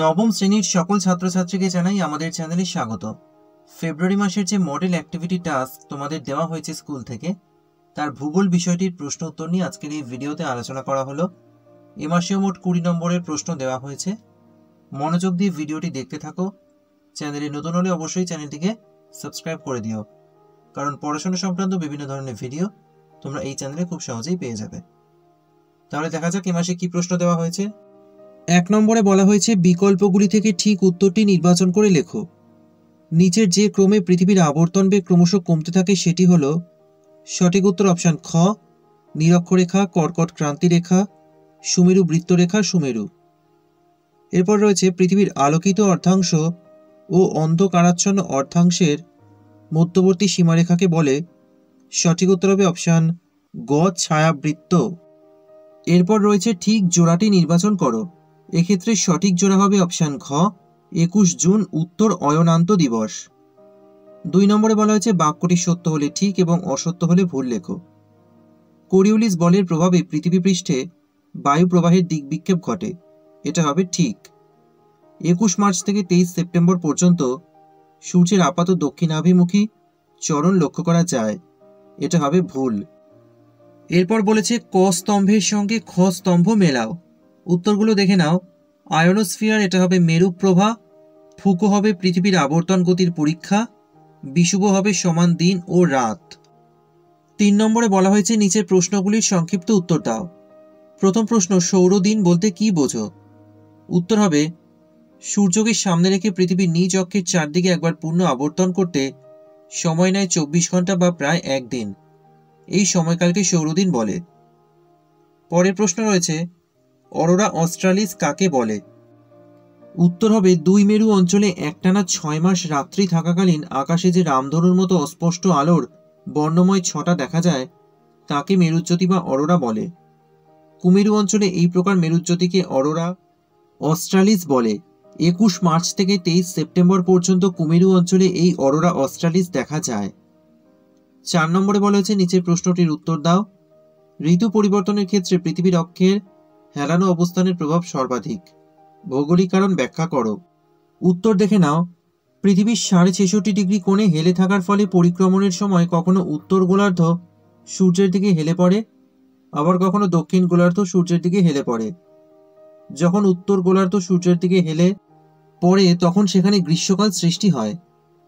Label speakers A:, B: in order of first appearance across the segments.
A: নবম শ্রেণীর সকল ছাত্রছাত্রীকে জানাই আমাদের চ্যানেলে স্বাগত। ফেব্রুয়ারি মাসের যে মডেল অ্যাক্টিভিটি টাস্ক তোমাদের দেওয়া হয়েছে স্কুল থেকে, তার ভূগোল বিষয়টির প্রশ্ন উত্তর নিয়ে আজকের এই ভিডিওতে আলোচনা করা হলো। এ মাসেও মোট 20 নম্বরের প্রশ্ন দেওয়া হয়েছে। মনোযোগ দিয়ে ভিডিওটি দেখতে থাকো। চ্যানেলে নতুন হলে অবশ্যই চ্যানেলটিকে সাবস্ক্রাইব করে দিও, কারণ পড়াশোনা সংক্রান্ত বিভিন্ন ধরনের ভিডিও তোমরা এই চ্যানেলে খুব সহজেই পেয়ে যাবে। তাহলে দেখা যাক এ মাসে কি প্রশ্ন দেওয়া হয়েছে। 1 নম্বরে বলা হয়েছে বিকল্পগুলি থেকে ঠিক উত্তরটি নির্বাচন করে লেখো। নিচের যে ক্রমে পৃথিবীর আবর্তন বেগ ক্রমশ কমতে থাকে সেটি হলো। সঠিক উত্তর অপশন খ, নিরক্ষরেখা, কর্কট ক্রান্তি রেখা, সুমেরু বৃত্তরেখা, সুমেরু। এরপর রয়েছে পৃথিবীর আলোকিত অর্ধাংশ ও অন্ধকারাচ্ছন্ন অর্ধাংশের মধ্যবর্তী সীমারেখাকে বলে। সঠিক উত্তর হবে অপশন গ, ছায়াবৃত্ত। এরপর রয়েছে ঠিক জোড়াটি নির্বাচন করো। এক্ষেত্রে সঠিক জোড়া হবে অপশন ঘ, 21 জুন উত্তর অয়নান্ত দিবস। 2 নম্বরে বলা হয়েছে বাক্যটি সত্য হলে ঠিক এবং অসত্য হলে ভুল লেখো। কোরিওলিস বলের প্রভাবে পৃথিবী পৃষ্ঠে বায়ু প্রবাহের দিক বিক্ষেপ ঘটে। এটা হবে ঠিক। 21 মার্চ থেকে 23 সেপ্টেম্বর পর্যন্ত সূর্যের আপাত দক্ষিণাভিমুখী চরণ লক্ষ্য করা যায়। এটা হবে ভুল। এরপর বলেছে ক স্তম্ভের সঙ্গে খ স্তম্ভ মেলাও। উত্তরগুলো দেখে নাও। আয়নোস্ফিয়ার, এটা হবে মেরু প্রভা। ফুকো হবে পৃথিবীর আবর্তন গতির পরীক্ষা। বিষুব হবে সমান দিন ও রাত। 3 নম্বরে বলা হয়েছে নিচের প্রশ্নগুলির সংক্ষিপ্ত উত্তর দাও। প্রথম প্রশ্ন, সৌরদিন বলতে কি বোঝো? উত্তর হবে সূর্যকে সামনে রেখে পৃথিবীর নিজ অক্ষের চারদিকে একবার পূর্ণ আবর্তন করতে সময় নেয় 24 ঘন্টা বা প্রায় একদিন। এই সময়কালকে সৌরদিন বলে। পরের প্রশ্ন রয়েছে অরোরা অস্ট্রালিস কাকে বলে? উত্তর হবে 2 মেরু অঞ্চলে একটানা 6 মাস রাত্রি থাকাকালীন আকাশে যে রামধনুর মতো অস্পষ্ট আলোর বর্ণময় ছটা দেখা যায় তাকে মেরুজ্যোতি বা অরোরা বলে। কুমেরু অঞ্চলে এই প্রকার মেরুজ্যোতিকে অরোরা অস্ট্রালিস বলে। 21 মার্চ থেকে 23 সেপ্টেম্বর পর্যন্ত কুমেরু অঞ্চলে এই অরোরা অস্ট্রালিস দেখা যায়। 4 নম্বরে বলা হয়েছে নিচের প্রশ্নটির উত্তর দাও। ঋতু পরিবর্তনের ক্ষেত্রে পৃথিবীর অক্ষের হেলানো অবস্থানের প্রভাব সর্বাধিক। ভৌগোলিক কারণ ব্যাখ্যা করো। উত্তর দেখে নাও। পৃথিবীর 66.5 ডিগ্রি কোণে হেলে থাকার ফলে পরিক্রমণের সময় কখনো উত্তর গোলার্ধ সূর্যের দিকে হেলে পড়ে, আবার কখনো দক্ষিণ গোলার্ধ সূর্যের দিকে হেলে পড়ে। যখন উত্তর গোলার্ধ সূর্যের দিকে হেলে পড়ে তখন সেখানে গ্রীষ্মকাল সৃষ্টি হয়।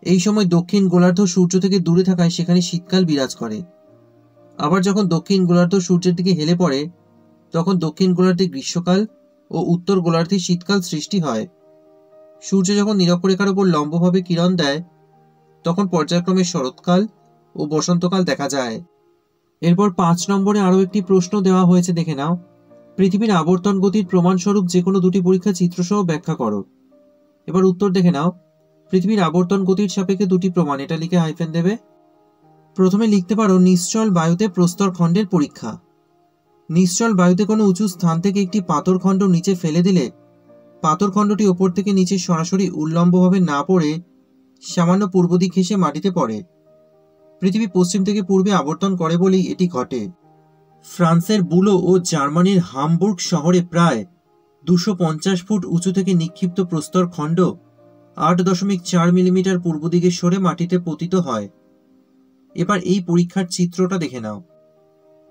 A: এই সময় দক্ষিণ গোলার্ধ সূর্য থেকে দূরে থাকায় সেখানে শীতকাল বিরাজ করে। আবার যখন দক্ষিণ গোলার্ধ সূর্যের দিকে হেলে পড়ে তখন দক্ষিণ গোলার্ধে গ্রীষ্মকাল ও উত্তর গোলার্ধে শীতকাল সৃষ্টি হয়। সূর্য যখন নিরক্ষরেখার উপর লম্বভাবে কিরণ দেয় তখন পর্যায়ক্রমে শরৎকাল ও বসন্তকাল দেখা যায়। এরপর 5 নম্বরে আরও একটি প্রশ্ন দেওয়া হয়েছে, দেখে নাও। পৃথিবীর আবর্তন গতির প্রমাণস্বরূপ যে কোনো দুটি পরীক্ষা চিত্রসহ ব্যাখ্যা করো। এবার উত্তর দেখে নাও। পৃথিবীর আবর্তন গতির সাপেক্ষে দুটি প্রমাণ, এটা লিখে হাইফেন দেবে। প্রথমে লিখতে পারো নিশ্চল বায়ুতে প্রস্তর খণ্ডের পরীক্ষা। নিশ্চল বায়ুতে কোনো উঁচু স্থান থেকে একটি পাথরখণ্ড নিচে ফেলে দিলে পাথরখণ্ডটি ওপর থেকে নিচে সরাসরি উল্লম্বভাবে না পড়ে সামান্য পূর্ব দিক ঘেঁষে মাটিতে পড়ে। পৃথিবী পশ্চিম থেকে পূর্বে আবর্তন করে বলেই এটি ঘটে। ফ্রান্সের বুলো ও জার্মানির হামবুর্গ শহরে প্রায় 250 ফুট উঁচু থেকে নিক্ষিপ্ত প্রস্তর খণ্ড 8.4 মিলিমিটার পূর্ব দিকে সরে মাটিতে পতিত হয়। এবার এই পরীক্ষার চিত্রটা দেখে নাও।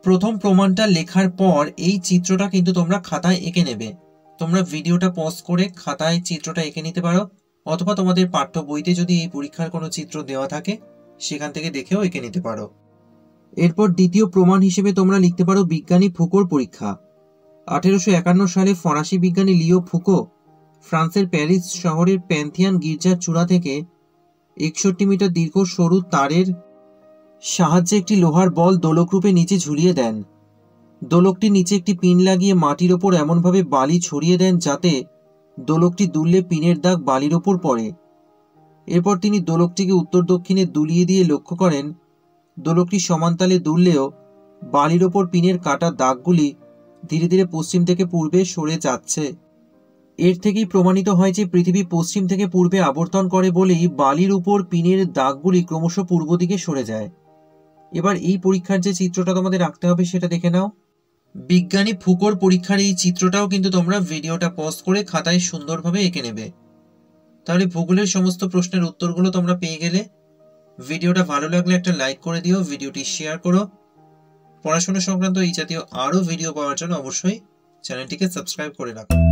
A: প্রথম প্রমাণটা লেখার পর এই চিত্রটা কিন্তু তোমরা খাতায় এঁকে নেবে। তোমরা ভিডিওটা পজ করে খাতায় চিত্রটা এঁকে নিতে পারো, অথবা তোমাদের পাঠ্য বইতে যদি এই পরীক্ষার কোনো চিত্র দেওয়া থাকে সেখান থেকে দেখেও এঁকে নিতে পারো। এরপর দ্বিতীয় প্রমাণ হিসেবে তোমরা লিখতে পারো বিজ্ঞানী ফুকোর পরীক্ষা। 1851 সালে ফরাসি বিজ্ঞানী লিও ফুকো ফ্রান্সের প্যারিস শহরের প্যান্থিয়ান গির্জার চূড়া থেকে 61 মিটার দীর্ঘ সরু তারের সাহায্যে একটি লোহার বল দোলকরূপে নিচে ঝুলিয়ে দেন। দোলকটির নিচে একটি পিন লাগিয়ে মাটির ওপর এমনভাবে বালি ছড়িয়ে দেন যাতে দোলকটি দুললে পিনের দাগ বালির ওপর পড়ে। এরপর তিনি দোলকটিকে উত্তর দক্ষিণে দুলিয়ে দিয়ে লক্ষ্য করেন দোলকটি সমানতালে দুললেও বালির ওপর পিনের কাটা দাগগুলি ধীরে ধীরে পশ্চিম থেকে পূর্বে সরে যাচ্ছে। এর থেকেই প্রমাণিত হয় যে পৃথিবী পশ্চিম থেকে পূর্বে আবর্তন করে বলেই বালির উপর পিনের দাগগুলি ক্রমশ পূর্ব দিকে সরে যায়। এবার এই পরীক্ষার যে চিত্রটা তোমাদের রাখতে হবে সেটা দেখে নাও। বিজ্ঞানী ফুকোর পরীক্ষার এই চিত্রটাও কিন্তু তোমরা ভিডিওটা পজ করে খাতায় সুন্দরভাবে এঁকে নেবে। তাহলে ভূগোলের সমস্ত প্রশ্নের উত্তরগুলো তোমরা পেয়ে গেলে। ভিডিওটা ভালো লাগলে একটা লাইক করে দিও, ভিডিওটি শেয়ার করো। পড়াশোনা সংক্রান্ত এই জাতীয় আরও ভিডিও পাওয়ার জন্য অবশ্যই চ্যানেলটিকে সাবস্ক্রাইব করে রাখো।